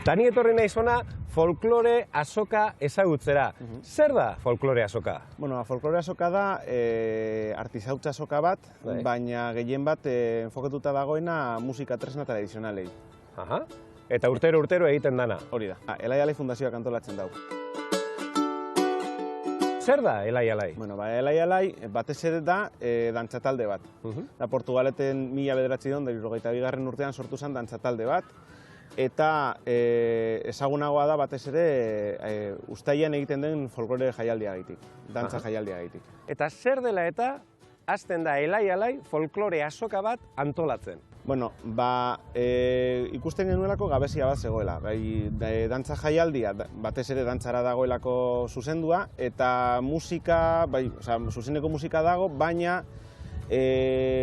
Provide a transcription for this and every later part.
Tani etorri naiz hona folklore azoka ezagutzera. Zer da folklore azoka? Bueno, folklore azoka da artisautza azoka bat, baina gehien bat enfoketuta dagoena musika tresna tradizionalei. Aha. Eta urtero egiten dana. Hori da. Elai Alai Fundazioak antolatzen dau. Zer da Elai Alai? Bueno, Elai Alai batez ere da dantzatalde bat. Da Portugaleten 1992 urtean sortu zen dantzatalde bat. Eta ezagunagoa da batez ere uztailean egiten den folklore jaialdiagatik, dantza jaialdiagatik. Eta zer dela eta hasten da Elai Alai folklore azoka bat antolatzen? Bueno, ikusten genuelako gabezia bat zegoela. Dantza jaialdia batez ere dantzara dagoelako zuzendua, eta musika, zuzeneko musika dago, baina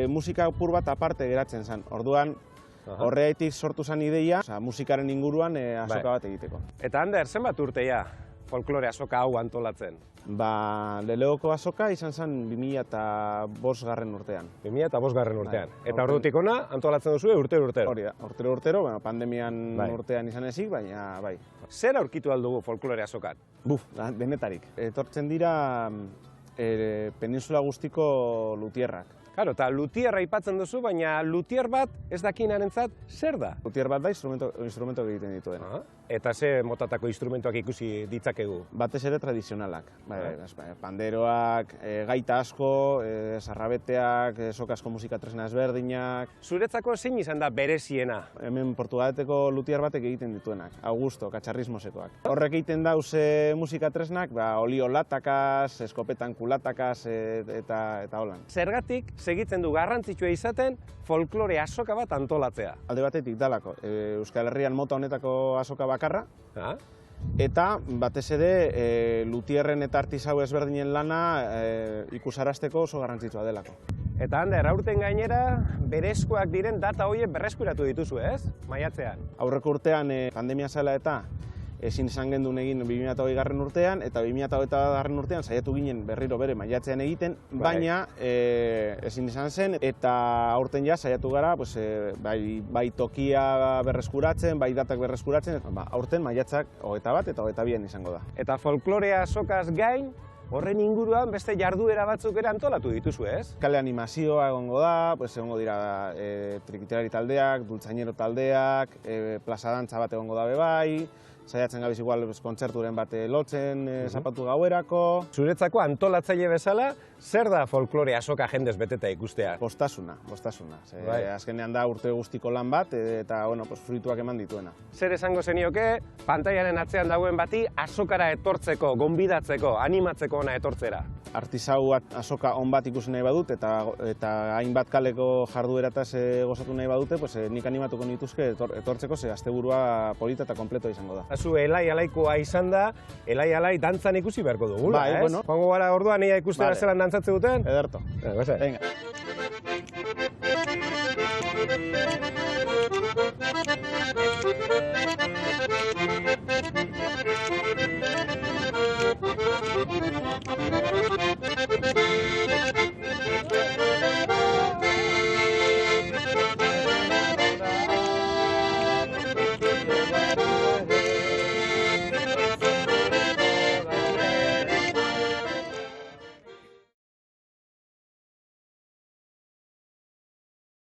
musika pur bat aparte geratzen zen. Orduan, horregatik sortu zen ideia, musikaren inguruan azoka bat egiteko. Eta Ander, zenbat urteia folklore azoka hau antolatzen? Leleoko azoka izan zen 2005 urtean. 2005 urtean. Eta ordutik ona antolatzen duzu urtero? Hori da, urtero, pandemian urtean izan ezik, baina bai. Zer aurkitu aldugu folklore azokat? Denetarik. Etortzen dira peninsula guztiko lutierrak. Claro, eta lutierra aipatzen duzu, baina lutier bat ez dakinarentzat zer da? Lutier bat da instrumento egiten dituen. Eta ze motatako instrumentoak ikusi ditzakegu? Batez ere tradizionalak. Panderoak, gaita asko, sarrabeteak, sokasko musika tresna ezberdinak. Zuretzako zein izan da bereziena? Hemen Portugaleteko lutier batek egiten dituenak, Augusto, katxarrismosekoak. Horrek egiten dauz musika tresnak, olio latakaz, eskopetan kulatakaz eta holan. Zergatik segitzen du garrantzitsua izaten folklore azoka bat antolatzea? Alde batetik dalako, Euskal Herrian mota honetako azoka bakarra, eta batez ere lutierren eta artisau ezberdinen lana ikusarazteko oso garrantzitsua delako. Eta Ander, aurten gainera berezkoak diren data horiek berreskuratu dituzu, ez? Maiatzean. Aurreko urtean pandemia zela eta ezin izan gendun egin 2020 urtean, eta 2020 urtean saiatu ginen berriro bere maiatzean egiten, baina ezin izan zen, eta aurten ja saiatu gara bai tokia berreskuratzen, bai datak berreskuratzen, aurten maiatzak 21 eta 22 izango da. Eta folklorea azokaz gain, horren inguruan beste jarduera batzuk ere antolatu dituzu, ez? Kale animazioa egongo da, egongo dira trikitilari taldeak, dultzainero taldeak, plaza dantza bat egongo da bebai, saiatzen gabiz igual kontzerturen bat lotzen, zapatu gauerako. Zuretzako antolatzaile bezala, zer da folklore azoka jendez beteta ikustea? Postasuna. Azkenean da urte guztiko lan bat, eta fruituak eman dituena. Zer esango zenioke, pantailaren atzean dagoen bati azokara etortzeko, gonbidatzeko, animatzeko ona etortzera? Artisau azoka on bat ikusi nahi badut, eta hainbat kaleko jarduerataz gozatu nahi badute, nik animatuko nituzke etortzeko, ze asteburua polita eta kompleto izango da. Zu Elai Alaikoa izan da, Elai Alai dantzan ikusi beharko dugula, ez? Joango gara orduan ia ikustera zelan dantzatze duten? Ederto. Venga.